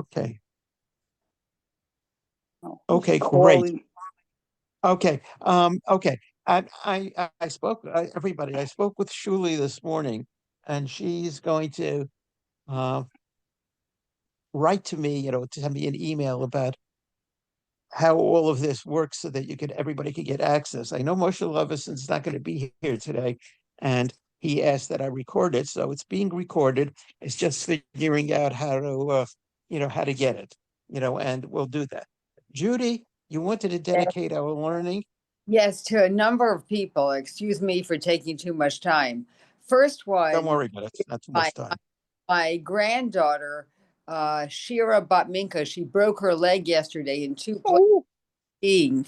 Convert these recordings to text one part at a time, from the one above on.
Okay. Oh, Okay, great. calling. Okay. Okay. I spoke, everybody, I spoke with Shuli this morning, and she's going to uh, write to me, to send me an email about how all of this works so that everybody could get access. I know Moshe Levison's not going to be here today, and he asked that I record it, so it's being recorded. It's just figuring out how to get it, and we'll do that. Judy, you wanted to dedicate our learning. Yes, to a number of people. Excuse me for taking too much time. First Don't one, worry about it. It's not too much time. my granddaughter, Shira Batminka, she broke her leg yesterday in two places Oh, skiing.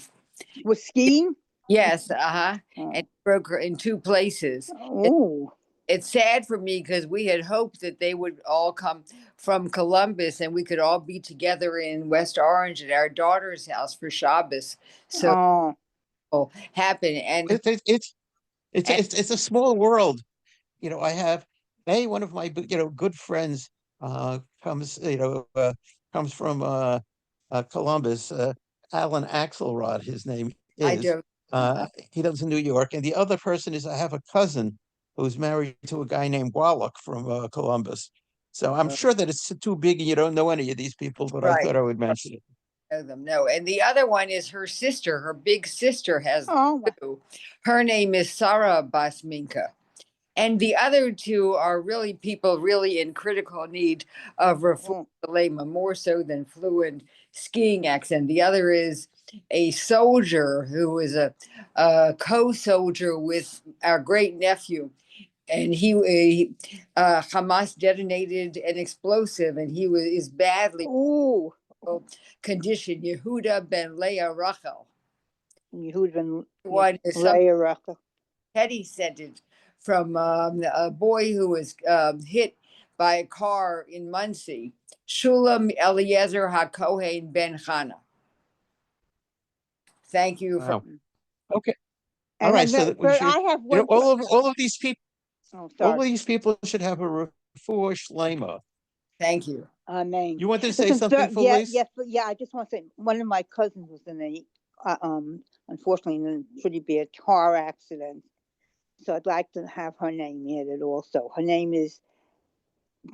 was skiing? Yes, Oh. and broke her in two places. Oh, It's sad for me because we had hoped that they would all come from Columbus and we could all be together in West Orange at our daughter's house for Shabbos. So happen and It's a small world. I have one of my good friends comes from Columbus, Alan Axelrod, his name I is. don't. He lives in New York, and the other person is I have a cousin who's married to a guy named Wallach from Columbus. So I'm sure that it's too big and you don't know any of these people, but I Right. thought I would mention it. Know them, no. And the other one is her sister. Her big sister has oh, two. Her name is Sarah Basminka. And the other two are really people really in critical need of refuah shalema, more so than fluent skiing accent. The other is a soldier who is a co-soldier with our great nephew. And Hamas detonated an explosive, and is badly condition. Yehuda ben Leah Rachel. Yehuda ben One is Leah Rachel. Teddy sent it from a boy who was hit by a car in Muncie. Shulam Eliezer HaKohen ben Chana. Thank you. Wow. Okay. All And right. So that we should, I have one. all of these people. Oh, all of these people should have a refuah shlema. Thank you. Amen. You wanted to say something, Felice? Yes, I just want to say one of my cousins was in unfortunately, in a pretty bad car accident. So I'd like to have her name added also. Her name is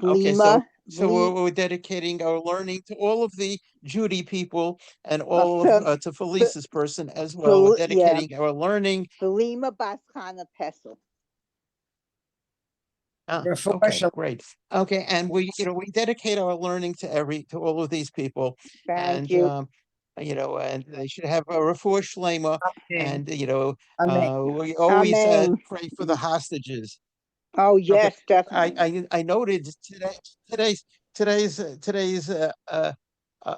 Blima. Okay, so we're dedicating our learning to all of the Judy people and all of to Felice's person as well. We're dedicating our learning. Blima Baschana Pesel. Okay, great. Okay, and we dedicate our learning to all of these people. Thank you. And they should have a refuah shlema, and we always pray for the hostages. Oh yes, definitely. I noted today's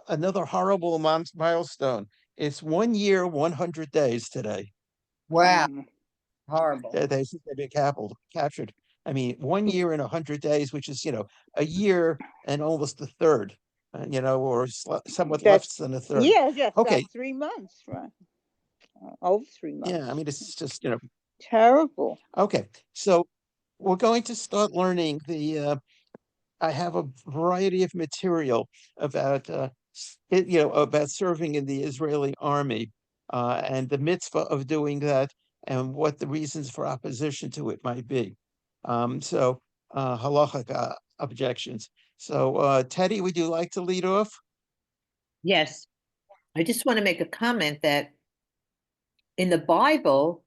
another horrible milestone. It's 1 year, 100 days today. Wow, horrible. They've been captured. I mean, 1 year and 100 days, which is a year and almost a third, or somewhat less than a third. Yes. Okay. 3 months, right? Over 3 months. Yeah, I mean, it's just terrible. Okay, so we're going to start learning I have a variety of material about about serving in the Israeli army and the mitzvah of doing that and what the reasons for opposition to it might be. So halachic objections. So Teddy, would you like to lead off? Yes. I just want to make a comment that in the Bible,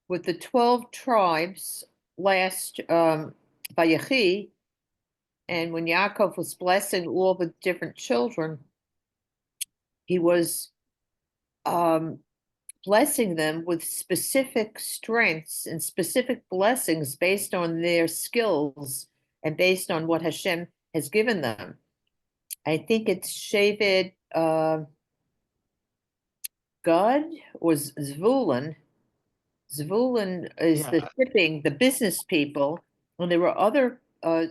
with the 12 tribes last Vayechi, and when Yaakov was blessing all the different children, he was blessing them with specific strengths and specific blessings based on their skills and based on what Hashem has given them. I think it's Shevet Gad or Zvulun. Zvulun is the shipping, the business people, and there were other. No.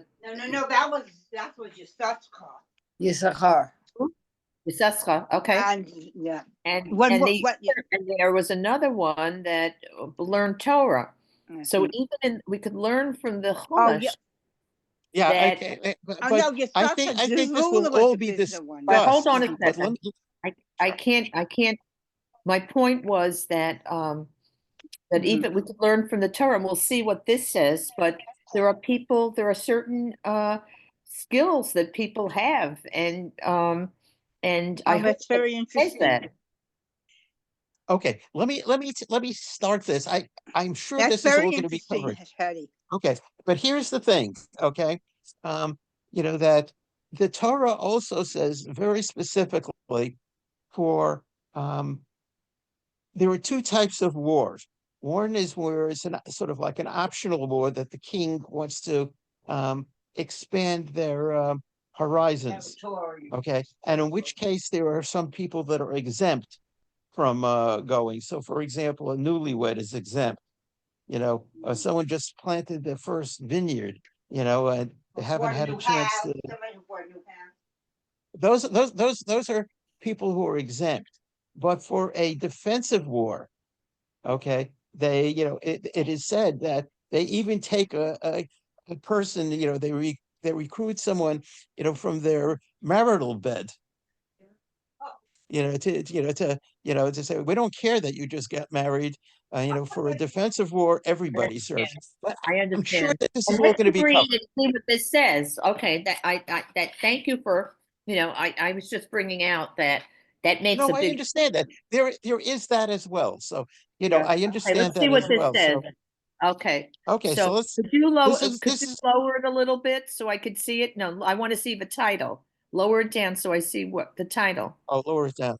That's what Yisachar. Yisachar, okay. And there was another one that learned Torah. So even we could learn from the Chumash Yeah, that, okay, Oh, but no, you're I such think a this will Zulu as all a be business one. but hold on discussed. a But let second. me, I can't, my point was that, that Mhm. even we could learn from the Torah, and we'll see what this says, but there are certain, skills that people have, and I Oh, hope that's that very it says interesting. that. okay, let me start this. I'm sure That's this is all very going to be interesting, covered. Hetty. Okay, but here's the thing, okay? That the Torah also says very specifically for there are two types of wars. One is where it's sort of like an optional war that the king wants to expand their horizons. Okay, and in which case there are some people that are exempt from going. So, for example, a newlywed is exempt. Someone just planted their first vineyard. And they haven't had a chance to. Those are people who are exempt. But for a defensive war, okay, it is said that they even take a person, they recruit someone, from their marital bed, to say we don't care that you just got married. For a defensive war, I everybody serves. understand. But I I'm sure understand. that this is And all let's going to be agree covered. and see what this says. Okay, thank you for, I was just bringing out that makes No, a I big, understand that there is that as well. So, yeah. I Okay, understand let's see that what as this well. says. So, Okay, okay, so so let's. could This you is lower it a little bit so I could see it? No, I want to see the title. Lower it down so I see what the title. I'll lower it down.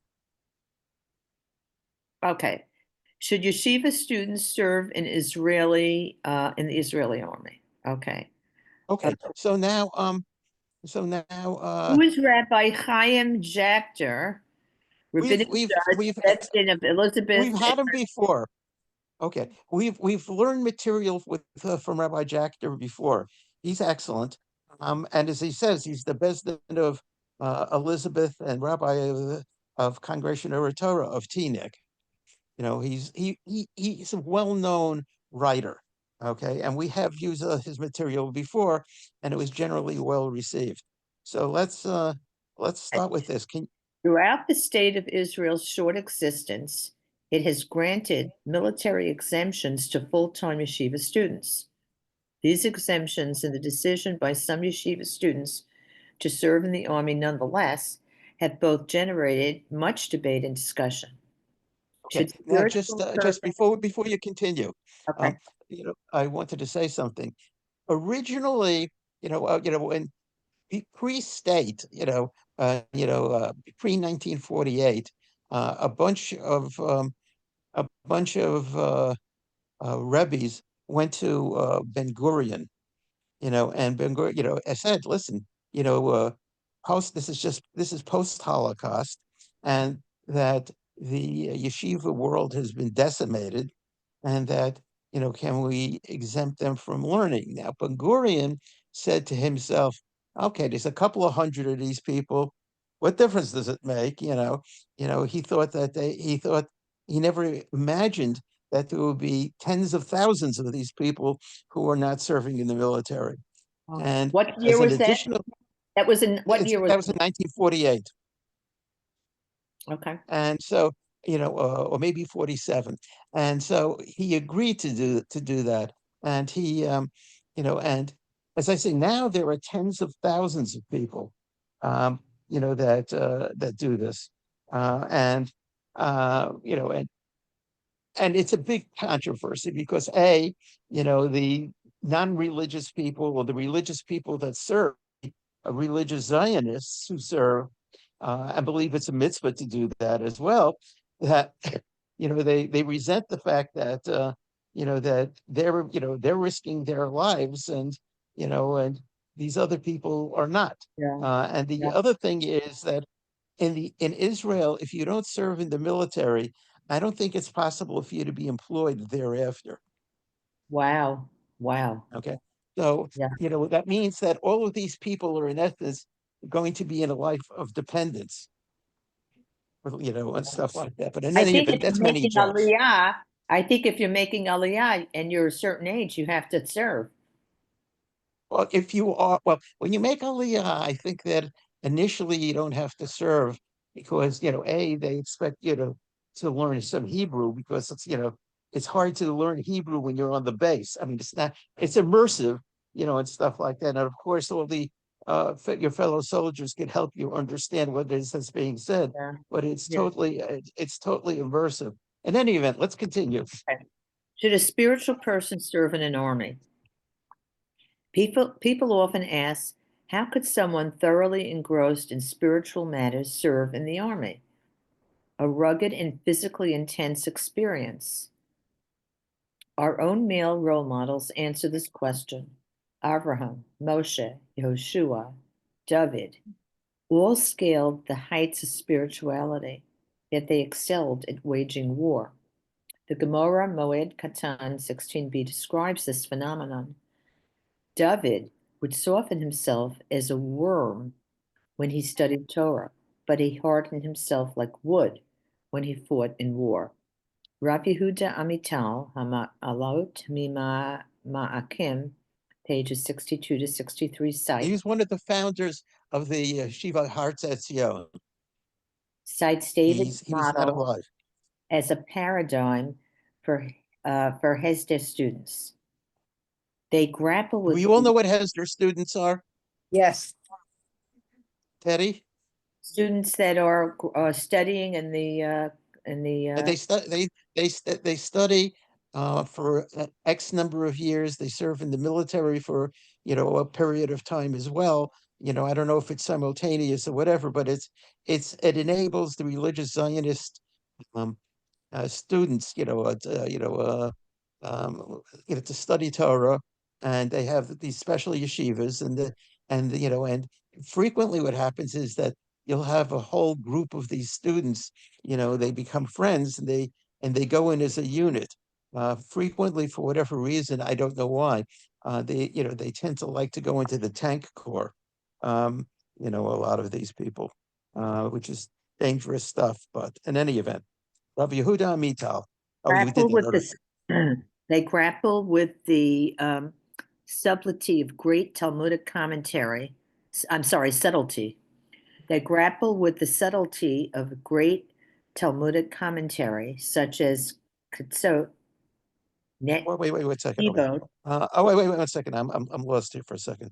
Okay. Should yeshiva students serve in the Israeli army? Okay. Uh, Okay, so now, Who is Rabbi Chaim Jachter, rabbinic judge, Bedin of Elizabeth? we've had him before. Okay, we've learned material from Rabbi Jachter before. He's excellent, and as he says, he's the best of Elizabeth and Rabbi of Congregation Torah of Teaneck. He's a well-known writer. Okay, and we have used his material before, and it was generally well received. So let's start with this. Throughout the state of Israel's short existence, it has granted military exemptions to full-time yeshiva students. These exemptions and the decision by some yeshiva students to serve in the army nonetheless have both generated much debate and discussion. Okay, Should now spiritual just service, before you continue, okay, I wanted to say something. Originally, when pre-state, pre 1948, a bunch of rebbes went to Ben Gurion, and Ben Gurion, I said, listen, this is post-Holocaust, and that the yeshiva world has been decimated, and that, can we exempt them from learning? Now, Ben Gurion said to himself, okay, there's a couple of hundred of these people. What difference does it make? He thought he never imagined that there would be tens of thousands of these people who are not serving in the military. And what year as an was that? additional, That was in what year was that was in 1948. okay. And so, or maybe 47. And so he agreed to do that. And and as I say, now there are tens of thousands of people, that do this. And you know, and it's a big controversy because the non-religious people or the religious people that serve, religious Zionists who serve, I believe it's a mitzvah to do that as well. That they resent the fact that that they're risking their lives, and these other people are not. Yeah. And the Yeah. other thing is that in Israel, if you don't serve in the military, I don't think it's possible for you to be employed thereafter. Wow. Wow. Okay. So, Yeah. that means that all of these people are in essence going to be in a life of dependence, and stuff like that. But in I any think event, if you're that's many making jokes. aliyah, I think if you're making aliyah and you're a certain age, you have to serve. Well, if you are, well, when you make Aliyah, I think that initially you don't have to serve because, they expect you to learn some Hebrew because it's hard to learn Hebrew when you're on the base. I mean, it's immersive, and stuff like that. And of course, all the your fellow soldiers can help you understand what it is that's being said, Yeah. but it's Yeah. totally immersive. In any event, let's continue. Should a spiritual person serve in an army? People often ask, how could someone thoroughly engrossed in spiritual matters serve in the army? A rugged and physically intense experience. Our own male role models answer this question. Abraham, Moshe, Yehoshua, David all scaled the heights of spirituality, yet they excelled at waging war. The Gemara Moed Katan 16b describes this phenomenon. David would soften himself as a worm when he studied Torah, but he hardened himself like wood when he fought in war. Rabbi Yehuda Amital, Ha'alot Ma'akim, pages 62 to 63 He was one of the founders of the Shiva Hearts Etzion. cites David's He was not model alive. as a paradigm for Hesder students. They grapple with We all know what Hesder students are, Yes. Teddy. students that are studying in the They study for X number of years. They serve in the military for a period of time as well. I don't know if it's simultaneous or whatever, but it enables the religious Zionist um, students, to study Torah, and they have these special yeshivas, and frequently what happens is that you'll have a whole group of these students, they become friends, and they go in as a unit. Frequently, for whatever reason, I don't know why, they tend to like to go into the tank corps. A lot of these people, which is dangerous stuff. But in any event. Rabbi Yehuda Amital. Oh, you did grapple that with already. this. They grapple with the subtlety of great Talmudic commentary. I'm sorry, subtlety. They grapple with the subtlety of great Talmudic commentary, such as Kutzot, Net, Wait a second. Evod. Wait 1 second. I'm lost here for a second.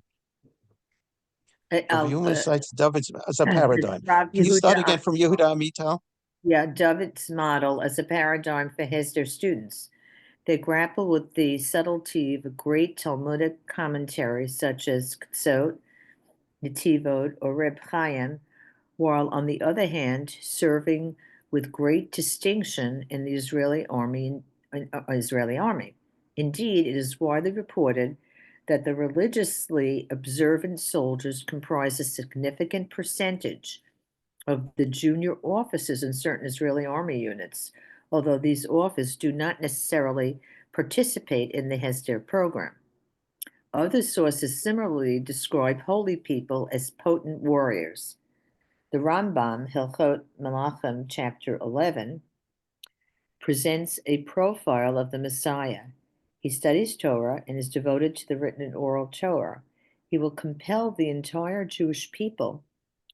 Rabbi Uh, Yuma uh, cites David as a paradigm. Rav Can you start again Yehuda, from Yehuda Amital? yeah, David's model as a paradigm for Hesder students. They grapple with the subtlety of a great Talmudic commentary such as Kutzot, Netivot, or Reb Chaim, while on the other hand serving with great distinction in the Israeli army. Indeed, it is widely reported that the religiously observant soldiers comprise a significant percentage of the junior officers in certain Israeli army units, although these officers do not necessarily participate in the Hesder program. Other sources similarly describe holy people as potent warriors. The Rambam, Hilchot Melachim, chapter 11, presents a profile of the Messiah. He studies Torah and is devoted to the written and oral Torah. He will compel the entire Jewish people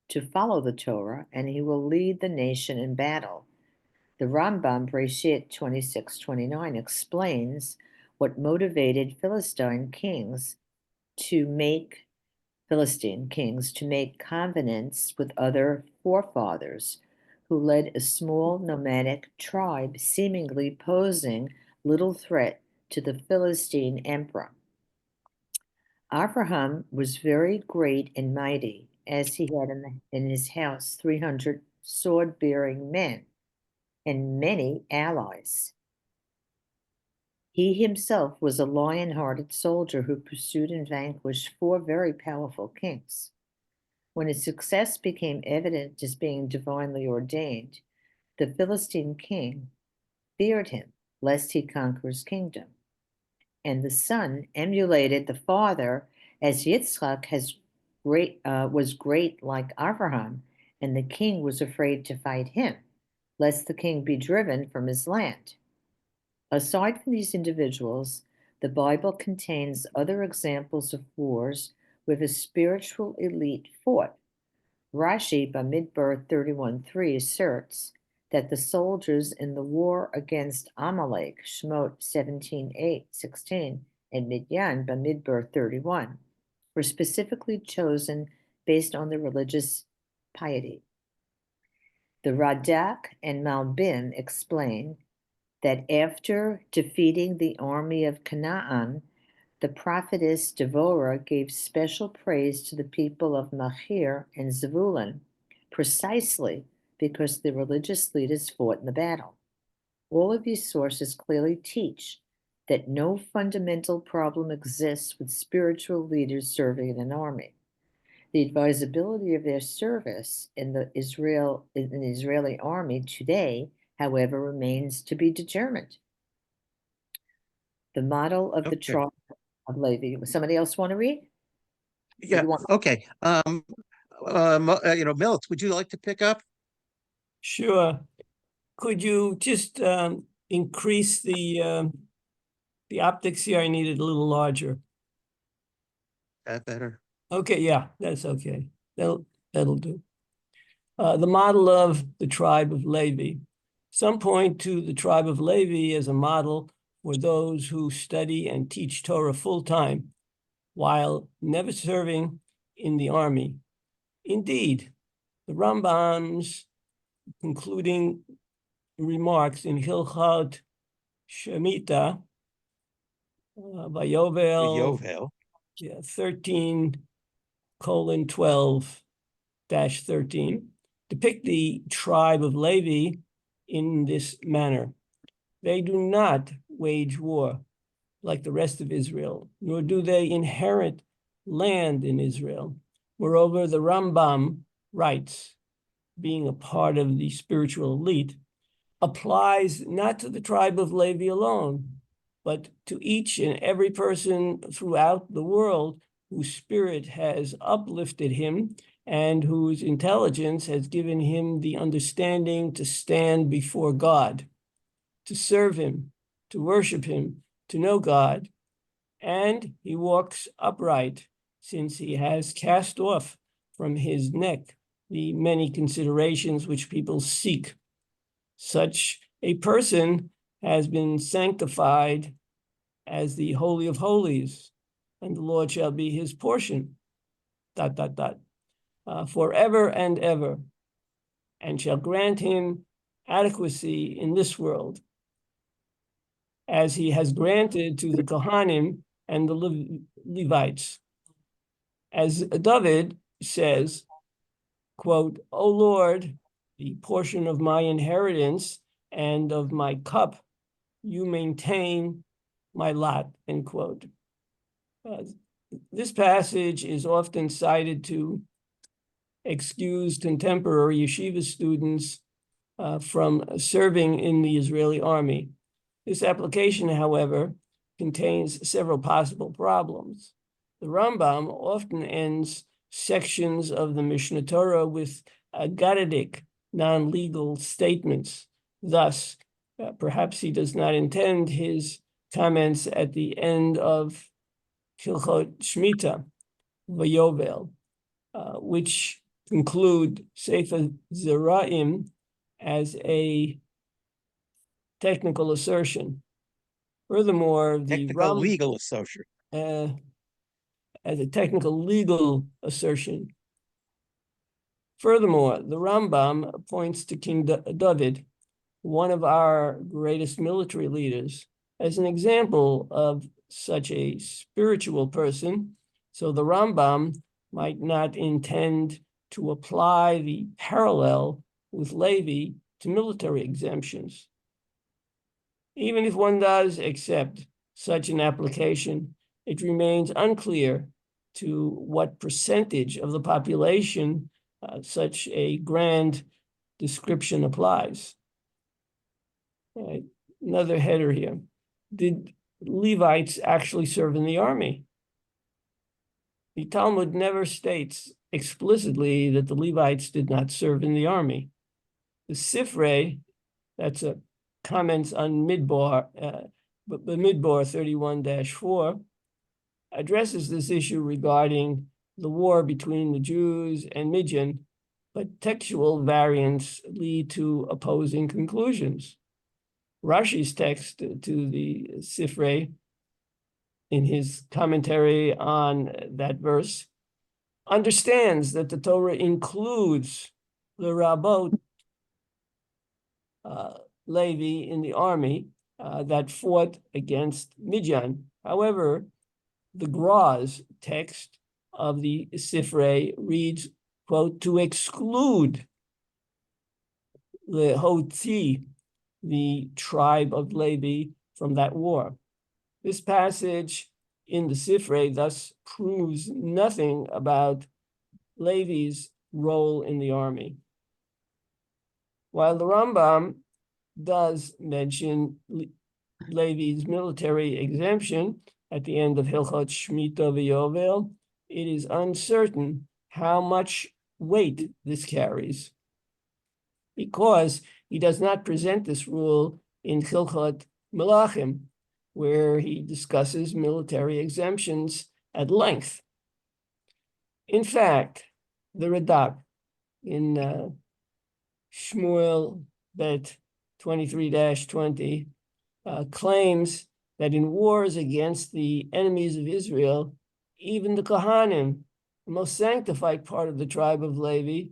to follow the Torah, and he will lead the nation in battle. The Rambam, Breshit 26:29, explains what motivated Philistine kings to make covenants with other forefathers who led a small nomadic tribe, seemingly posing little threat to the Philistine emperor. Abraham was very great and mighty, as he had in his house 300 sword-bearing men and many allies. He himself was a lion-hearted soldier who pursued and vanquished 4 very powerful kings. When his success became evident as being divinely ordained, the Philistine king feared him, lest he conquer his kingdom. And the son emulated the father, as Yitzchak was great like Abraham, and the king was afraid to fight him, lest the king be driven from his land. Aside from these individuals, The Bible contains other examples of wars where the spiritual elite fought. Rashi, Bamidbar 31:3, asserts that the soldiers in the war against Amalek, Shemot 17:16, and Midyan, Bamidbar 31, were specifically chosen based on their religious piety. The Radak and Malbim explain that after defeating the army of Canaan, the prophetess Devorah gave special praise to the people of Machir and Zebulun, precisely because the religious leaders fought in the battle. All of these sources clearly teach that no fundamental problem exists with spiritual leaders serving in an army. The advisability of their service in the Israeli army today, however, remains to be determined. The model of the Okay. tribe of Levi. Somebody else want to read? Yeah, You want- okay. Milt, would you like to pick up? Sure. Could you just increase the optics here? I need it a little larger. That better. Okay, yeah, that's okay. That'll do. The model of the tribe of Levi. Some point to the tribe of Levi as a model for those who study and teach Torah full-time while never serving in the army. Indeed, the Rambam's concluding remarks in Hilchot Shemitah, Vayovel, Yovel. 13:12-13, depict the tribe of Levi in this manner. They do not wage war like the rest of Israel, nor do they inherit land in Israel. Moreover, the Rambam writes, being a part of the spiritual elite, applies not to the tribe of Levi alone, but to each and every person throughout the world whose spirit has uplifted him and whose intelligence has given him the understanding to stand before God, to serve him, to worship him, to know God. And he walks upright, since he has cast off from his neck the many considerations which people seek. Such a person has been sanctified as the Holy of Holies, and the Lord shall be his portion, ... forever and ever, and shall grant him adequacy in this world, as he has granted to the Kohanim and the Levites. As David says, quote, "O Lord, the portion of my inheritance and of my cup, you maintain my lot," end quote. This passage is often cited to excuse contemporary yeshiva students from serving in the Israeli army. This application, however, contains several possible problems. The Rambam often ends sections of the Mishnah Torah with agadic, non-legal statements. Thus, perhaps he does not intend his comments at the end of Hilchot Shemitah, Vayovel, which conclude Sefer Zeraim as a technical assertion. Furthermore, the Technical legal assertion. as a technical legal assertion. Furthermore, the Rambam points to King David, one of our greatest military leaders, as an example of such a spiritual person. So the Rambam might not intend to apply the parallel with Levi to military exemptions. Even if one does accept such an application, it remains unclear to what percentage of the population such a grand description applies. Another header here. Did Levites actually serve in the army? The Talmud never states explicitly that the Levites did not serve in the army. The Sifrei, that's a comments on Midbar, but Bamidbar 31-4 addresses this issue regarding the war between the Jews and Midian, but textual variants lead to opposing conclusions. Rashi's text to the Sifrei, in his commentary on that verse, understands that the Torah includes the Rabbot Levi in the army that fought against Midian. However, the Gra's text of the Sifrei reads, quote, to exclude the Hoti, the tribe of Levi, from that war. This passage in the Sifrei thus proves nothing about Levi's role in the army. While the Rambam does mention Levi's military exemption at the end of Hilchot Shemitah v'Yovel, it is uncertain how much weight this carries, because he does not present this rule in Hilchot Melachim, where he discusses military exemptions at length. In fact, the Radak in Shmuel Bet 23-20 claims that in wars against the enemies of Israel, even the Kohanim, the most sanctified part of the tribe of Levi,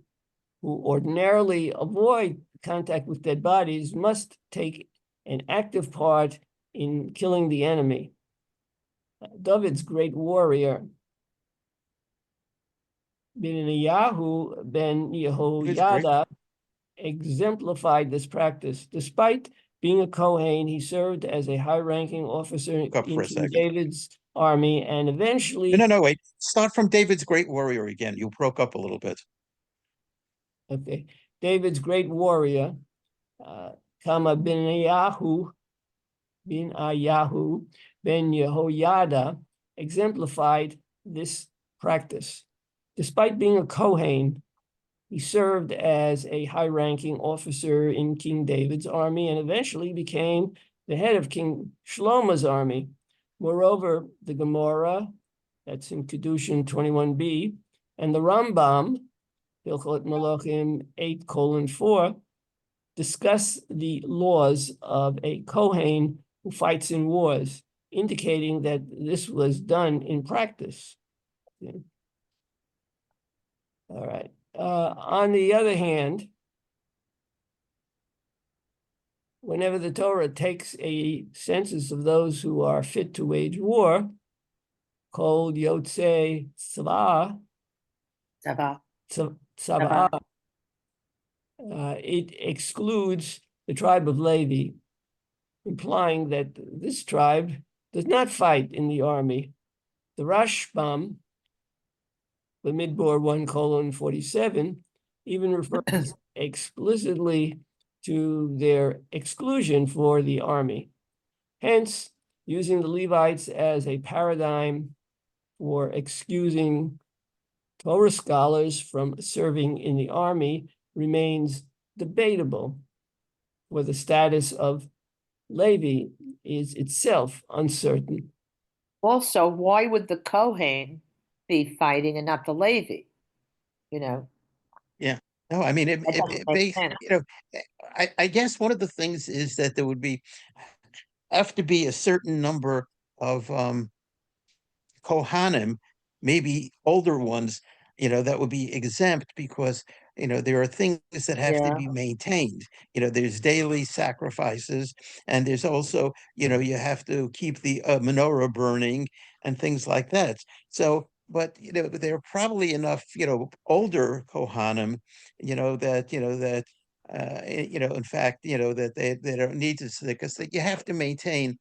who ordinarily avoid contact with dead bodies, must take an active part in killing the enemy. David's great warrior, Benyahu ben Yehoiada, exemplified this practice. Despite being a Kohen, he served as a high-ranking officer in King David's army, and eventually... No, wait. Start from David's great warrior again. You broke up a little bit. Okay. David's great warrior, Kama Benyahu ben Yehoiada, exemplified this practice. Despite being a Kohen, he served as a high-ranking officer in King David's army and eventually became the head of King Shlomo's army. Moreover, the Gemara, that's in Kedushin 21b, and the Rambam, Hilchot Malachim 8:4, discuss the laws of a Kohen who fights in wars, indicating that this was done in practice. Okay. All right. On the other hand, whenever the Torah takes a census of those who are fit to wage war, called Yotzei Tzava, it excludes the tribe of Levi, implying that this tribe does not fight in the army. The Rashbam, the Midbar 1:47, even refers explicitly to their exclusion for the army. Hence, using the Levites as a paradigm for excusing Torah scholars from serving in the army remains debatable, where the status of Levi is itself uncertain. Also, why would the Kohen be fighting and not the Levi? You know? Yeah. No, I mean, I guess one of the things is that there would have to be a certain number of Kohanim, maybe older ones, that would be exempt because, there are things that have to be maintained. There's daily sacrifices, and there's also, you have to keep the menorah burning and things like that. So, but, there are probably enough, older Kohanim, in fact, that they don't need to, because you have to maintain,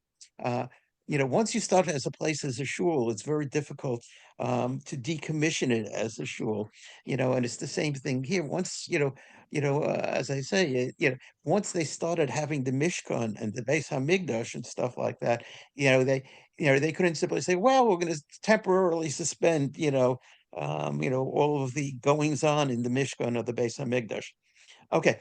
once you start as a place as a shul, it's very difficult to decommission it as a shul, and it's the same thing here. Once, as I say, once they started having the Mishkan and the Beis Hamikdash and stuff like that, they couldn't simply say, well, we're going to temporarily suspend, all of the goings on in the Mishkan or the Beis Hamikdash. Okay.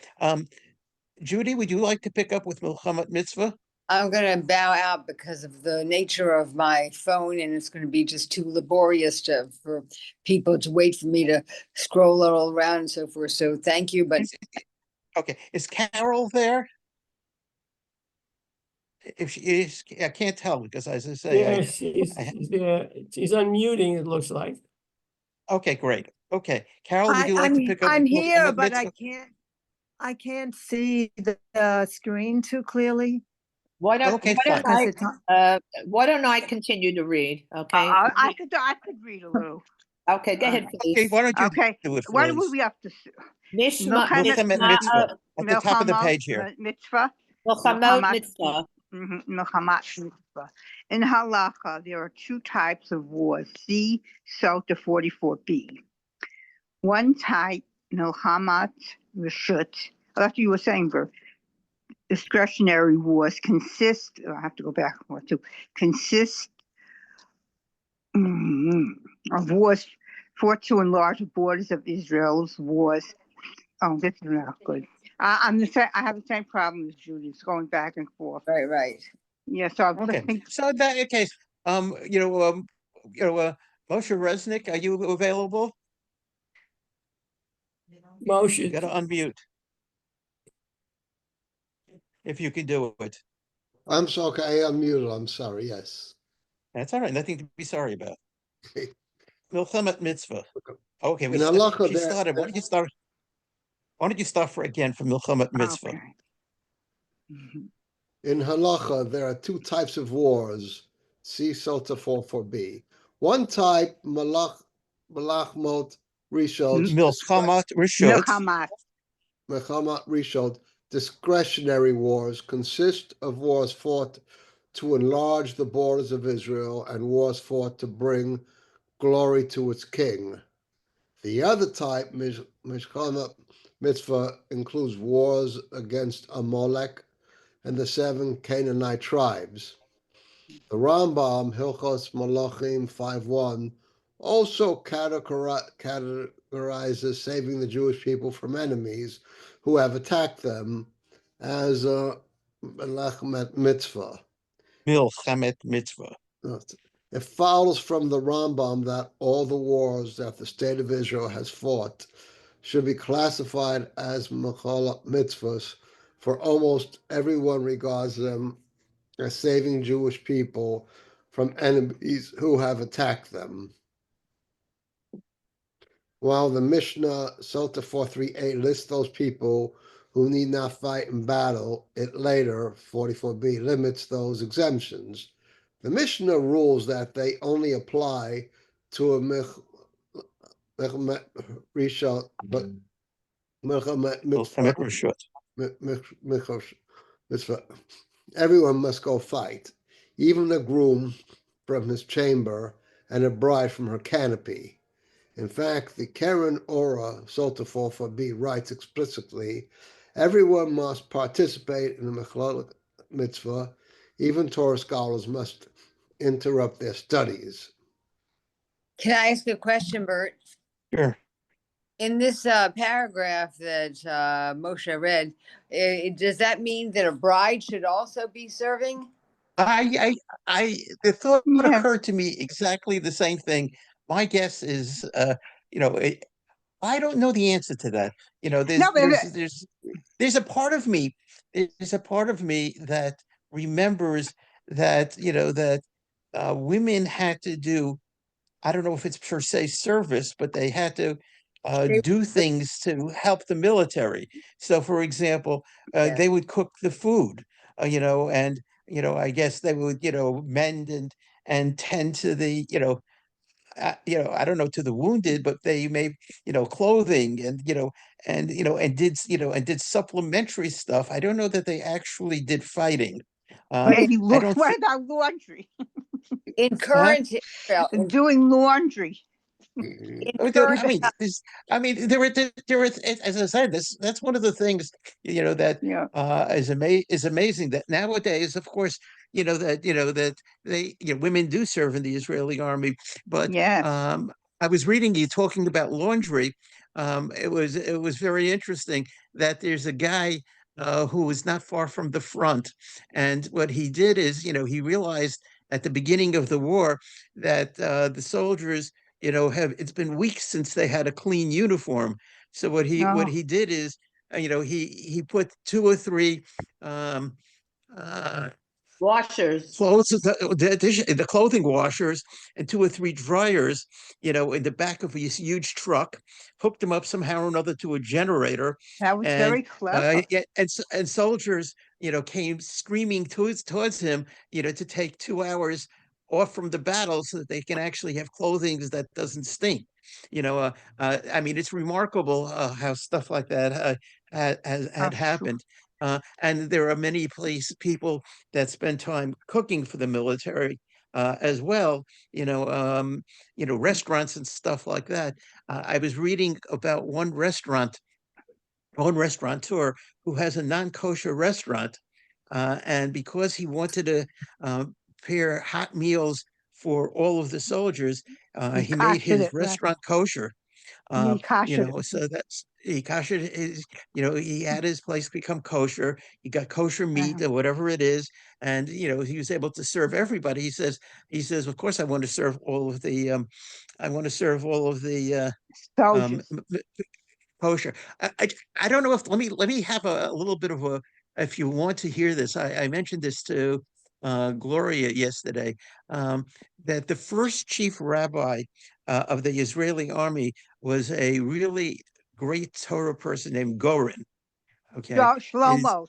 Judy, would you like to pick up with Milchamat Mitzvah? I'm going to bow out because of the nature of my phone, and it's going to be just too laborious for people to wait for me to scroll all around and so forth. So thank you, but Okay, is Carol there? If she is, I can't tell because, as I say, Yeah, I she's there. She's unmuting, it looks like. okay, great. Okay, Carol, would you like to pick up I'm with here, Muhammad but Mitzvah? I can't see the screen too clearly Okay, fine. because it's on. Why don't I continue to read? Okay. I could read a little. Okay, go ahead, Okay, please. why don't you Okay, do it, what would please? we have to? Mishma, Milchemet Mitzvah at the top of the Milchama page here. mitzvah. Milchamot mitzvah. Milchamat mitzvah. In Halacha, there are two types of wars. See Sota 44b. One type, Milchamat Rishut. That's what you were saying, Bert. Discretionary wars consist. I have to go back more too. Consist of wars fought to enlarge the borders of Israel's wars. Oh, this is not good. I'm the same. I have the same problem as Judy. It's going back and forth. right. Yeah, so I'm Okay, thinking. so in that case, Moshe Resnick, are you available? You Motion. gotta unmute. If you can do it. I'm so okay. I unmuted. I'm sorry. Yes. That's all right, nothing to be sorry about. Okay. Milchemet Mitzvah. Okay, In Halacha, she started. Why don't you start? Why don't you start again from Milchemet Mitzvah? Okay. Mhm. In Halacha, there are two types of wars. See Sota 44b. One type, Malachmot Rishot, Milchamat Rishut. Milchamat. Mechamat Rishot, discretionary wars, consist of wars fought to enlarge the borders of Israel and wars fought to bring glory to its king. The other type, Mishkana Mitzvah, includes wars against Amalek and the 7 Canaanite tribes. The Rambam, Hilchos Malachim 5:1, also categorizes saving the Jewish people from enemies who have attacked them as a Melech Mitzvah. Milchemet Mitzvah. It follows from the Rambam that all the wars that the state of Israel has fought should be classified as Mechal mitzvahs, for almost everyone regards them as saving Jewish people from enemies who have attacked them. While the Mishnah, Sota 438, lists those people who need not fight in battle, it later, 44b, limits those exemptions. The Mishnah rules that they only apply to a Rishon, but Milchemet Rishut. mitzvah. Everyone must go fight, even the groom from his chamber and a bride from her canopy. In fact, the Keren Ora, Sota 44b, writes explicitly, everyone must participate in the Mechlal mitzvah. Even Torah scholars must interrupt their studies. Can I ask a question, Bert? Sure. In this paragraph that Moshe read, does that mean that a bride should also be serving? The thought Yeah. occurred to me exactly the same thing. My guess is, I don't know the answer to that. No, but There's a part of me, that remembers that, women had to do, I don't know if it's per se service, but they had to They- do things to help the military. So, for example, Yeah. they would cook the food, and I guess they would, mend and tend to the, I don't know, to the wounded, but they made, clothing and, and did supplementary stuff. I don't know that they actually did fighting. maybe I don't what think, about laundry? In huh? current Israel, Doing laundry. in I current mean, there were, as I said, that's one of the things, that Yeah. is amazing that nowadays, of course, that they, women do serve in the Israeli army, but Yes. I was reading you talking about laundry. It was very interesting that there's a guy who was not far from the front. And what he did is, he realized at the beginning of the war that the soldiers, it's been weeks since they had a clean uniform. So what No, he did is, he put two or three um, uh, Washers. clothes, the clothing washers and two or three dryers, in the back of his huge truck, hooked them up somehow or another to a generator, that was and very clever. and soldiers, came screaming towards him, to take 2 hours off from the battle so that they can actually have clothing that doesn't stink. I mean, it's remarkable how stuff like that had True. happened. And there are many people that spend time cooking for the military as well. Restaurants and stuff like that. I was reading about one restaurateur who has a non-kosher restaurant, and because he wanted to prepare hot meals for all of the soldiers, He he made koshered his it, right? restaurant kosher. He koshered it. So that's he kosher his, he had his place become kosher. He got kosher meat Uh-huh. or whatever it is, and he was able to serve everybody. He says, of course, I want to serve all of the, I want to serve all of the Soldiers. kosher. I don't know if let me have a little bit of a, if you want to hear this. I mentioned this to Gloria yesterday, that the first chief rabbi of the Israeli army was a really great Torah person named Goren. Okay, is Shlomo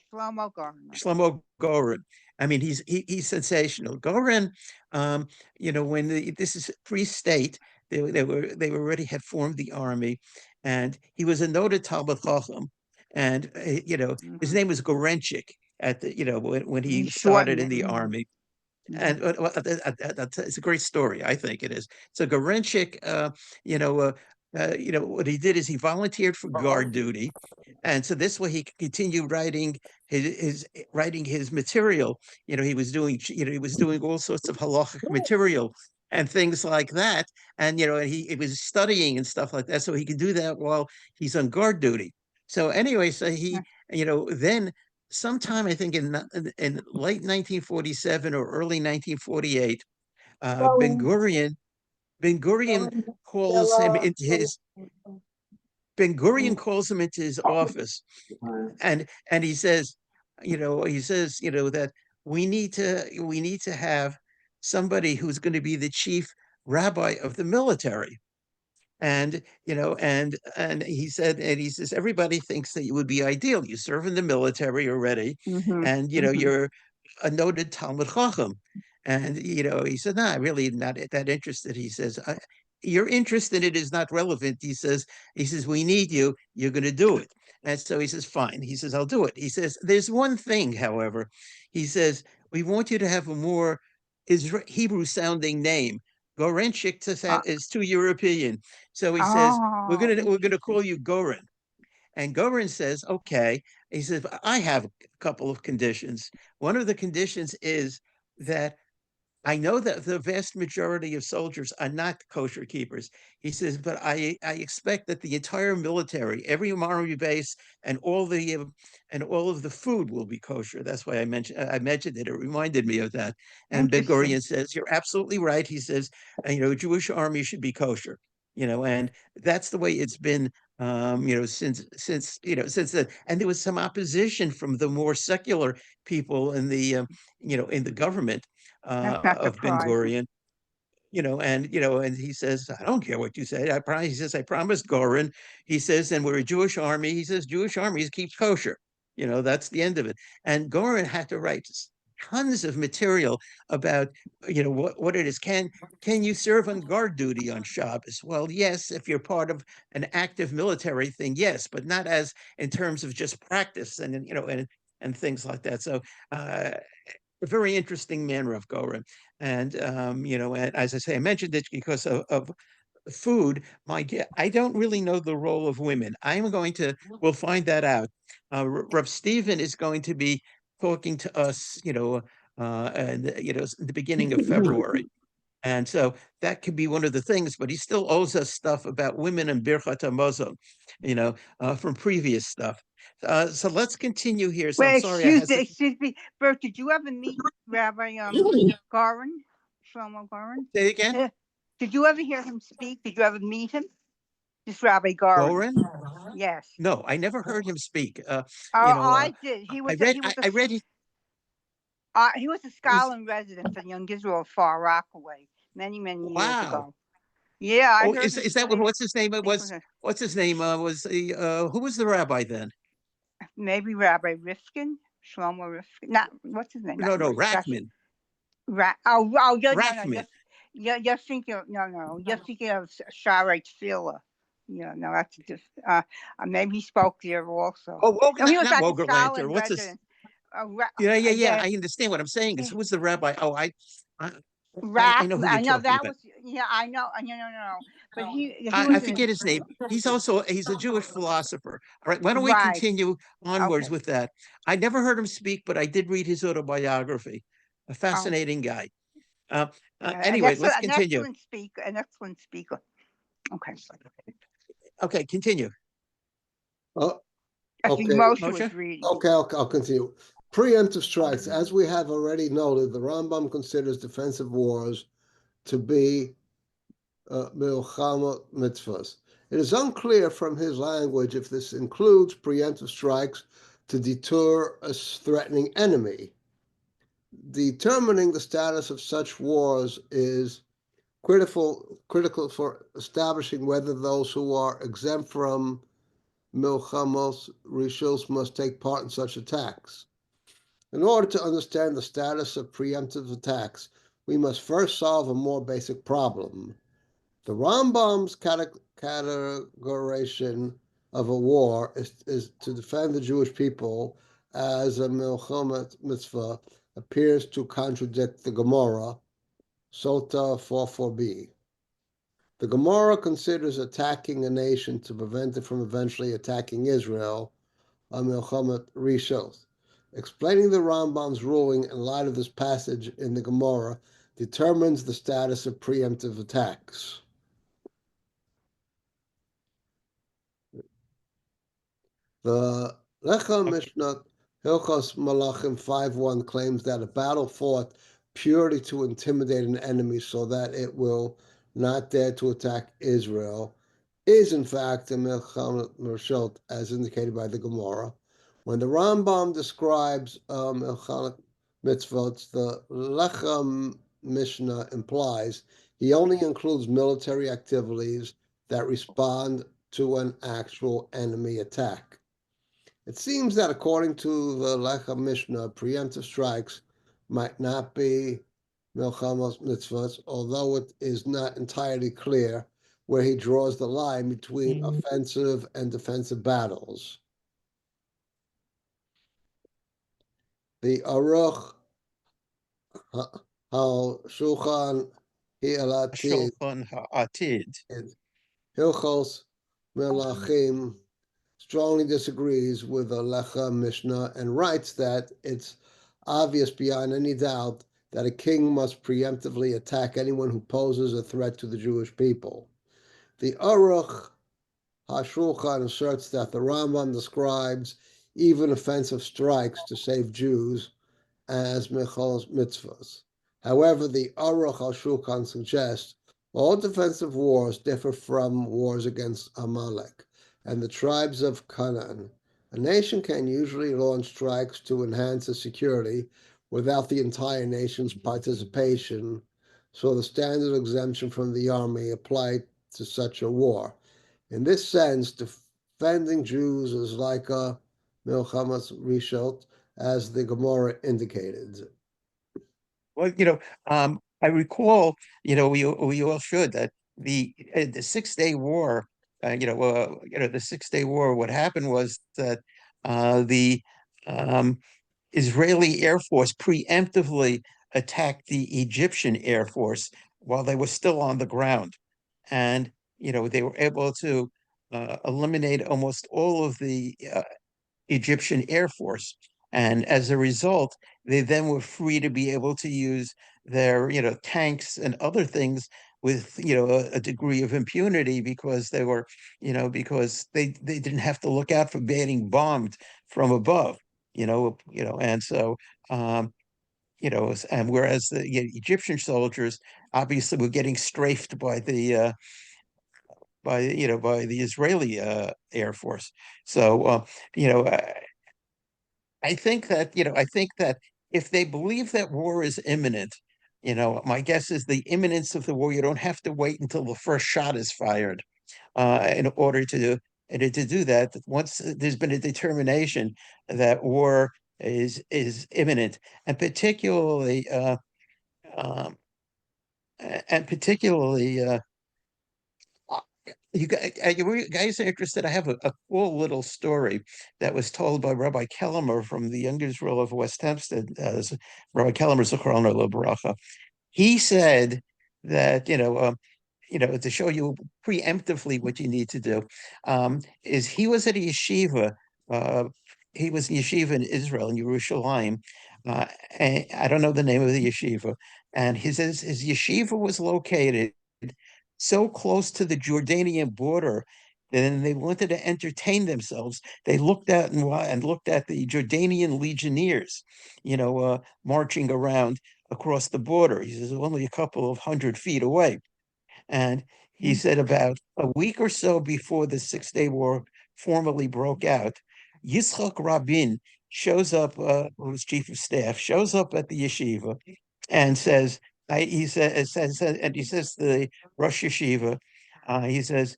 Garner. Shlomo Goren. I mean, he's sensational. Goren, um, when this is pre-state, they already had formed the army, and he was a noted Talmud Chacham, and his Hmm. name was Gorenchik at the when He he started shortened in it. the Hmm. army. Hmm. And it's a great story. I think it is. So Gorenchik, what he did is he volunteered for guard duty, and so this way he could continue writing his material. He was doing all sorts of halachic material and things like that, and he was studying and stuff like that, so he could do that while he's on guard duty. So anyway, so he, then sometime I think in late 1947 or early 1948, Ben Gurion calls him into his Ben Gurion calls him into his office, and he says that we need to have somebody who's going to be the chief rabbi of the military. And he says everybody thinks that you would be ideal. You serve in the military already, Hmm. and Hmm. you're a noted Talmud Chacham. And he said, no, I'm really not that interested. He says, your interest in it is not relevant. He says, we need you. You're going to do it. And so he says, fine. He says, I'll do it. He says, there's one thing, however. He says, we want you to have a more Hebrew sounding name. Gorenchik Uh, is too European. So he says, we're oh, gonna we're gonna interesting. call you Goren. And Goren says, okay. He says, I have a couple of conditions. One of the conditions is that I know that the vast majority of soldiers are not kosher keepers. He says, but I expect that the entire military, every army base, and all of the food will be kosher. That's why I mentioned it. It reminded me of that. And Ben Interesting. Gurion says, you're absolutely right. He says, Jewish army should be kosher. And that's the way it's been. Since then, and there was some opposition from the more secular people in the government That's not of Ben surprising. Gurion, and he says, I don't care what you say. He says, I promised Gorin. He says, and we're a Jewish army. He says, Jewish armies keep kosher. That's the end of it. And Gorin had to write tons of material about, what it is. Can you serve on guard duty on Shabbos? Well, yes, if you're part of an active military thing, yes, but not as in terms of just practice and things like that. So a very interesting man, Rav Goren. And as I say, I mentioned it because of food. I don't really know the role of women. We'll find that out. Rav Stephen is going to be talking to us, in the beginning of February. And so that could be one of the things, but he still owes us stuff about women and Birchat HaMazon, from previous stuff. So let's continue here. So I'm Well, sorry I had such. excuse me, Bert. Did you ever meet Rabbi Gorin, Shlomo Gorin? Say again, Did you ever hear him speak? Did you ever meet him? This Rabbi Gorin. Goran? Yes. No, I never heard him speak. Oh, You know, I did. He was a, he was a I read his. he was a He's, scholar in residence at Young Israel of Far Rockaway many years wow. ago. Yeah, I Oh, heard him is that what? study. What's his name? It Speak with was. What's his name? Was the who was the rabbi then? maybe Rabbi Rifkin, Shlomo Rifkin. Not what's his name? Not No, Gosh, Rackman. oh, no. Rackman. You're thinking no. You're thinking of Shaarei Tefillah. Yeah, no, that's just maybe he spoke there also. Oh, No, he was not like a scholar Wogerlanter. in What's his? residence. Yeah. Yeah, I understand what I'm saying. Is who was the rabbi? Oh, I, I Rack. know who you're I know talking that about. was. Yeah, I know. No. But he I was in forget his name. He's a Jewish philosopher. All right, why don't we right. continue onwards Okay. with that? I never heard him speak, but I did read his autobiography. A Oh, fascinating guy. Uh, yeah, anyway, let's an continue. excellent speaker. An excellent speaker. Okay. Okay, continue. Oh, I think okay. Moshe Moshe? was reading. Okay, I'll continue. Preemptive strikes. As we have already noted, the Rambam considers defensive wars to be milchama mitzvahs. It is unclear from his language if this includes preemptive strikes to deter a threatening enemy. Determining the status of such wars is critical for establishing whether those who are exempt from milchamos rishos must take part in such attacks. In order to understand the status of preemptive attacks, we must first solve a more basic problem. The Rambam's categorization of a war is to defend the Jewish people as a milchomet mitzvah appears to contradict the Gemara, Sota 44b. The Gemara considers attacking a nation to prevent it from eventually attacking Israel, a milchomet rishos. Explaining the Rambam's ruling in light of this passage in the Gemara determines the status of preemptive attacks. The Lecha Mishnah Hilchos Malachim 5:1 claims that a battle fought purely to intimidate an enemy so that it will not dare to attack Israel is in fact a Milchamet Mershot, as indicated by the Gemara. When the Rambam describes Milchamet mitzvot, the Lecha Mishnah implies he only includes military activities that respond to an actual enemy attack. It seems that according to the Lecha Mishnah, preemptive strikes might not be Milchamos mitzvahs, although it is not entirely clear where he draws the line between offensive and defensive battles. The Aruch HaShulchan Hi'alatid Shulchan Ha'atid. Hilchos Melachim strongly disagrees with the Lecha Mishnah and writes that it's obvious beyond any doubt that a king must preemptively attack anyone who poses a threat to the Jewish people. The Aruch HaShulchan asserts that the Rambam describes even offensive strikes to save Jews as Mechal's mitzvahs. However, the Aruch HaShulchan suggests all defensive wars differ from wars against Amalek and the tribes of Canaan. A nation can usually launch strikes to enhance its security without the entire nation's participation, so the standard exemption from the army applied to such a war. In this sense, defending Jews is like a Milchamas Rishot, as the Gemara indicated. Well, I recall, we all should that the 6 Day War, the 6 Day War. What happened was that the Israeli Air Force preemptively attacked the Egyptian Air Force while they were still on the ground, and they were able to eliminate almost all of the Egyptian Air Force. And as a result, they then were free to be able to use their, tanks and other things with a degree of impunity because they were because they didn't have to look out for being bombed from above, and so and whereas the Egyptian soldiers obviously were getting strafed by the by the Israeli Air Force. So you know I think that if they believe that war is imminent, my guess is the imminence of the war, you don't have to wait until the first shot is fired in order to do that. Once there's been a determination that war is imminent, and particularly um, uh, you guys are interested. I have a cool little story that was told by Rabbi Kellemer from the Young Israel of West Hempstead. Rabbi Kellemer Zichrono Livracha. He said that to show you preemptively what you need to do, is he was at a yeshiva. Uh, he was in yeshiva in Israel, in Yerushalayim. And I don't know the name of the yeshiva. And his yeshiva was located so close to the Jordanian border. Then they wanted to entertain themselves. They looked out and looked at the Jordanian legionnaires, marching around across the border. He says only a couple of 100 feet away. And he said about a week or so before the Six-Day War formally broke out, Yitzhak Rabin shows up, who was chief of staff, shows up at the yeshiva and says, and he says to the Rosh Yeshiva, he says,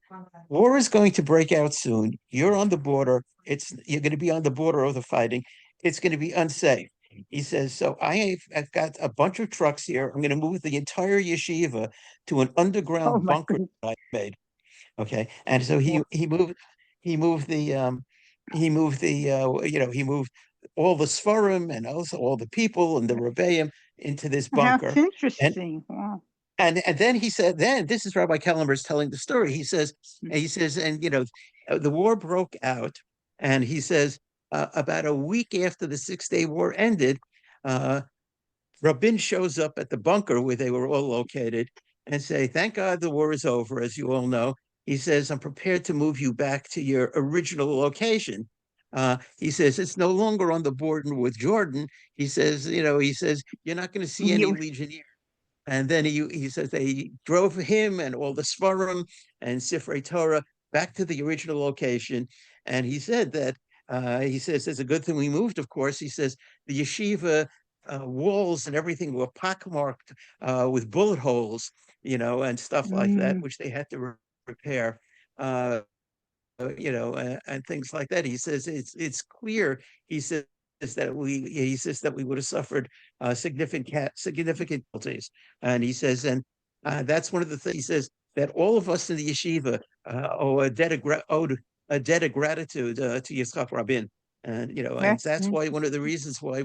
war is going to break out soon. You're on the border. You're going to be on the border of the fighting. It's going to be unsafe. He says, so I've got a bunch of trucks here. I'm going to move the entire yeshiva to an Oh underground my bunker goodness. that I made. Okay, and so Wow. he moved the he moved all the Sfarim and also all the people and the Rebbeim into this That's bunker. And interesting. Wow. and then he said, then this is Rabbi Kellemer's telling the story. And the war broke out, and he says about a week after the Six-Day War ended, Rabin shows up at the bunker where they were all located and say, "Thank God the war is over, as you all know." He says, "I'm prepared to move you back to your original location." He says, "It's no longer on the border with Jordan." He says, "You're not going to see any You, legionnaires." And then he says they drove him and all the Svarim and Sifrei Torah back to the original location. And he said that, he says, it's a good thing we moved, of course. He says the yeshiva walls and everything were pockmarked with bullet holes, and stuff like that, mm, which they had to repair. And things like that. He says it's clear. He says that we would have suffered significant penalties, and he says, and that's one of the things. He says that all of us in the yeshiva owed a debt of gratitude to Yitzchak Rabin, and that's that's why interesting. one of the reasons why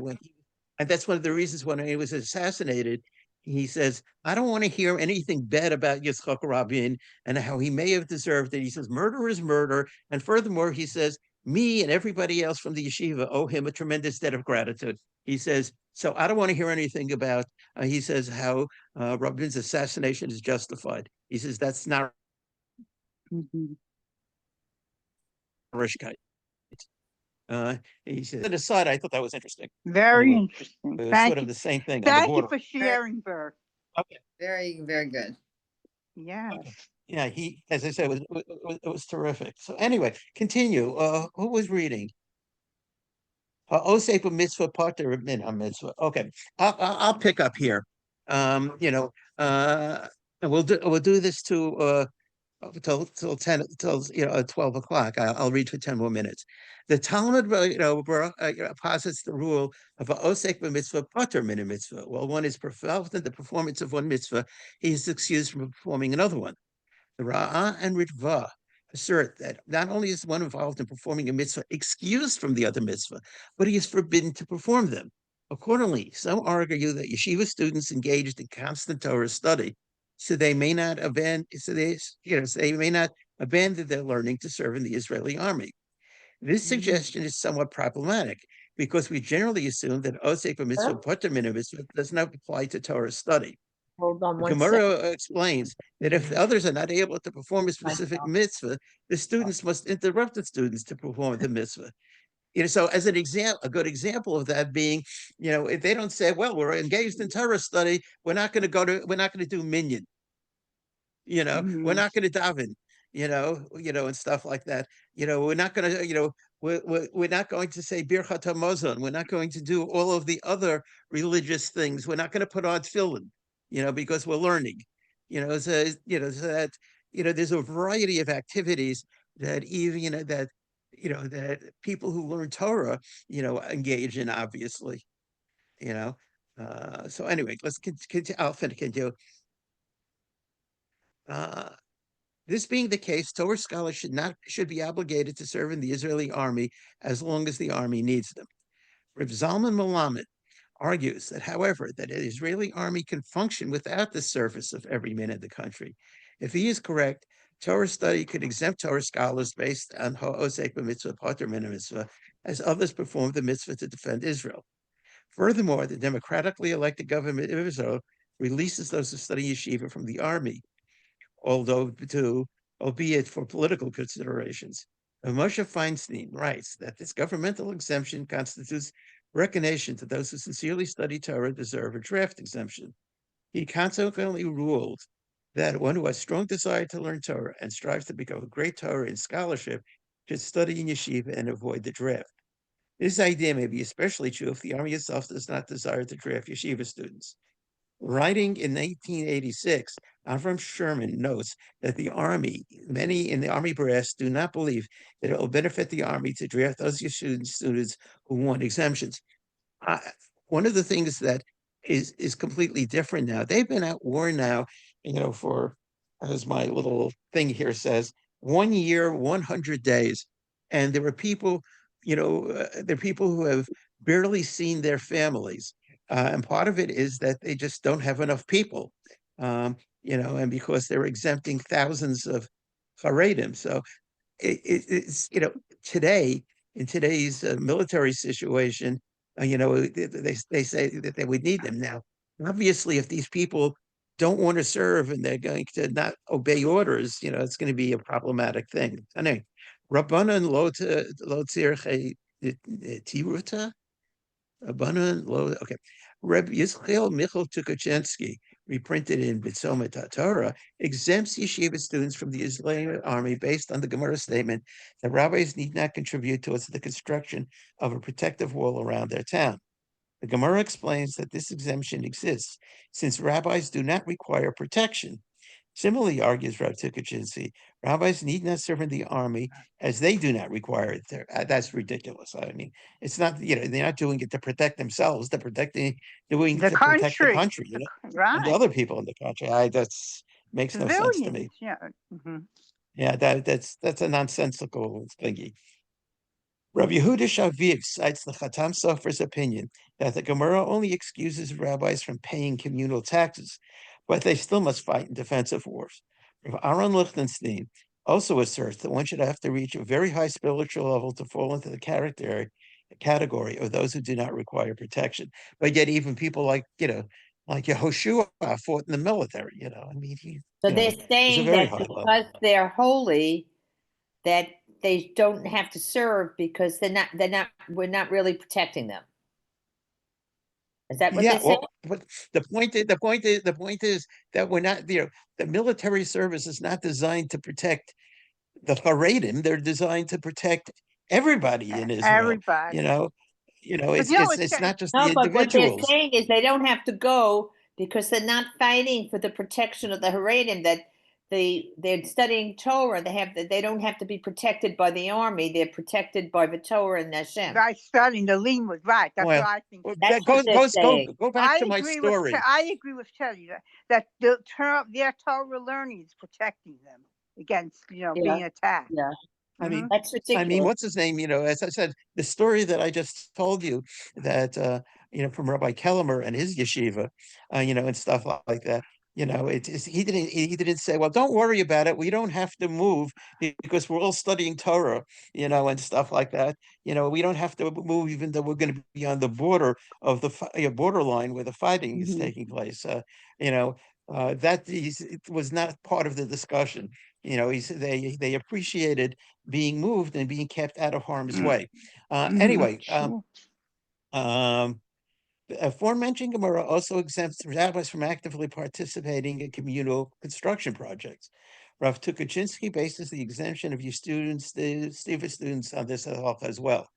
and that's one of the reasons when he was assassinated. He says, I don't want to hear anything bad about Yitzchak Rabin and how he may have deserved it. He says, murder is murder. And furthermore, he says, me and everybody else from the yeshiva owe him a tremendous debt of gratitude. He says, so I don't want to hear anything about, he says, how Rabin's assassination is justified. He says, that's not Mhm. Rishkeit. He says, an aside, I thought that was interesting. Very Anyway, interesting. it was sort Thank you. of the same thing on the Thank you border. for sharing, Bert. Okay. Very, very good. Yes. Okay. Yeah, as I said, it was terrific. So anyway, continue. Who was reading? Osef mitzvah pater min mitzvah. Okay, I'll pick up here. And we'll do this till 10 till 12 o'clock. I'll read for 10 more minutes. The Talmud posits the rule of a osek mitzvah pater min mitzvah. Well, one is performed in the performance of one mitzvah, he is excused from performing another one. The Ra'ah and Ritva assert that not only is one involved in performing a mitzvah excused from the other mitzvah, but he is forbidden to perform them. Accordingly, some argue that yeshiva students engaged in constant Torah study, so they may not abandon their learning to serve in the Israeli army. This suggestion is somewhat problematic because we generally assume that osek mitzvah pater min mitzvah does not apply to Torah study. Hold on The one second. Gemara explains that if the others are not able to perform a specific mitzvah, the students must interrupt the students to perform the mitzvah. So as an example, a good example of that being, if they don't say, well, we're engaged in Torah study, we're not going to do minyan. We're not going to daven, and stuff like that. We're not going to, we're not going to say Birchat Hamazon. We're not going to do all of the other religious things. We're not going to put on tefillin, because we're learning. So that there's a variety of activities that even that people who learn Torah, engage in, obviously. So anyway, let's continue. I'll continue. This being the case, Torah scholars should be obligated to serve in the Israeli army as long as the army needs them. Reb Zalman Melamed argues that, however, that an Israeli army can function without the service of every man in the country. If he is correct, Torah study could exempt Torah scholars based on ha'osek b'mitzvah pater min mitzvah, as others perform the mitzvah to defend Israel. Furthermore, the democratically elected government of Israel releases those who study yeshiva from the army, albeit for political considerations. Moshe Feinstein writes that this governmental exemption constitutes recognition to those who sincerely study Torah deserve a draft exemption. He consequently ruled that one who has strong desire to learn Torah and strives to become a great Torah in scholarship should study in yeshiva and avoid the draft. This idea may be especially true if the army itself does not desire to draft yeshiva students. Writing in 1986, Avram Sherman notes that many in the Army brass do not believe that it will benefit the Army to draft those students who want exemptions. One of the things that is completely different now, they've been at war now, for, as my little thing here says, 1 year, 100 days. And there are people, who have barely seen their families. And part of it is that they just don't have enough people, and because they're exempting thousands of Haredim. So it's, today, in today's military situation, they say that they would need them now. Obviously, if these people don't want to serve and they're going to not obey orders, it's going to be a problematic thing. Anyway, Rabbanan lo tzirchei tiruta. Okay. Reb Yisrael Michal Tukachensky, reprinted in Bitzomet Torah, exempts yeshiva students from the Israeli army based on the Gemara statement that rabbis need not contribute towards the construction of a protective wall around their town. The Gemara explains that this exemption exists since rabbis do not require protection. Similarly, argues Rav Tukachinsky, rabbis need not serve in the army as they do not require it. That's ridiculous. I mean, it's not, they're not doing it to protect themselves. They're doing it to protect the country, and the Right. other people in the country. That's makes no sense to me. Civilians, yeah. Mhm. Yeah, that's a nonsensical thingy. Rav Yehuda Shaviv cites the Chatam Sofer's opinion that the Gemara only excuses rabbis from paying communal taxes, but they still must fight in defensive wars. Rav Aaron Lichtenstein also asserts that one should have to reach a very high spiritual level to fall into the category of those who do not require protection. But yet even people like Yehoshua fought in the military, I mean, So they're it's a saying very that high level. because they're holy, that they don't have to serve because we're not really protecting them. Is that what Yeah, they're saying? well, but the point is that we're not, the military service is not designed to protect the Haredim. They're designed to protect everybody in Israel. Everybody. It's not just the No, but what they're individuals. saying is they don't have to go because they're not fighting for the protection of the Haredim, that they're studying Torah. They don't have to be protected by the army. They're protected by the Torah and Hashem. Right, studying the Limud, right? That's Well, what I think. That's what they're saying. Go back to my story. I agree with Telly that their Torah learning is protecting them against, being attacked. Yeah. I mean, That's ridiculous. what's his name? As I said, the story that I just told you that, from Rabbi Kellemer and his yeshiva, and stuff like that. You know, he didn't say, well, don't worry about it. We don't have to move because we're all studying Torah, you know, and stuff like that. You know, we don't have to move even though we're going to be on the border of the borderline where the fighting is Mhm. taking place. You know, it was not part of the discussion. You know, they appreciated being moved and being kept out of harm's way. Anyway, Sure. um, the aforementioned Gemara also exempts rabbis from actively participating in communal construction projects. Rav Tukachinsky bases the exemption of you students, the Steva students, on this halacha as well.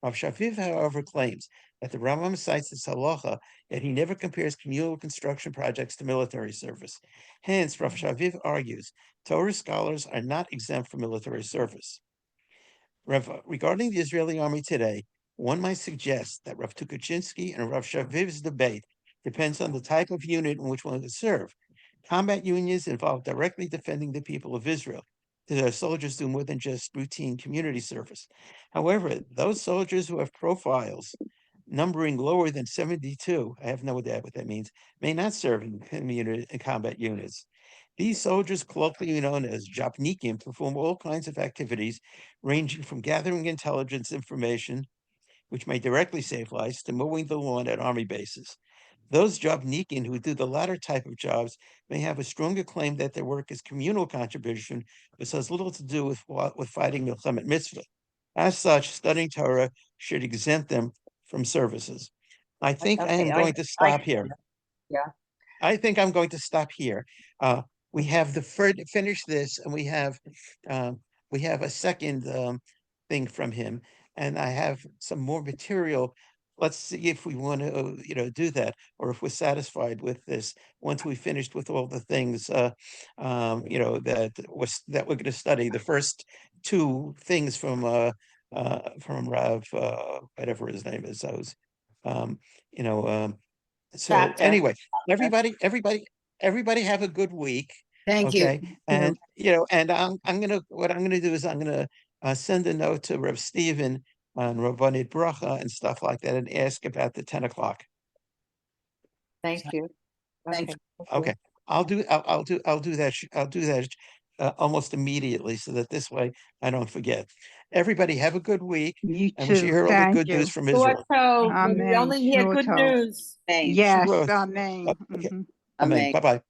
Rav Shaviv, however, claims that the Rambam cites this halacha, yet he never compares communal construction projects to military service. Hence, Rav Shaviv argues Torah scholars are not exempt from military service. Regarding the Israeli army today, one might suggest that Rav Tukachinsky and Rav Shaviv's debate depends on the type of unit in which one would serve. Combat unions involve directly defending the people of Israel. Their soldiers do more than just routine community service. However, those soldiers who have profiles numbering lower than 72, I have no idea what that means, may not serve in combat units. These soldiers, colloquially known as Jopnikim, perform all kinds of activities ranging from gathering intelligence information, which may directly save lives, to mowing the lawn at army bases. Those Jobnikin who do the latter type of jobs may have a stronger claim that their work is communal contribution, which has little to do with fighting Milchemet Mitzvah. As such, studying Torah should exempt them from services. I think I am Okay, going to stop here. yeah. I think I'm going to stop here. We have finish this, and we have a second thing from him, and I have some more material. Let's see if we want to, do that, or if we're satisfied with this once we finished with all the things, that we're going to study. The first two things from Rav, whatever his name is, those, you know. So Chapter. anyway, everybody have a good week. Thank you. Okay. And and what I'm gonna do is I'm gonna send a note to Rev Stephen on Rabbanit Bracha and stuff like that and ask about the 10 o'clock. Thank you. Thank Okay. I'll do that. I'll do that almost immediately so that this way I don't forget. Everybody have a good week, You and we should too. hear all the Thank good news you. from Sure, Israel. so we Amen. only hear Sure, good to. news. Yes, Sure. amen. Okay. Mhm. Amen. Amen. Bye-bye.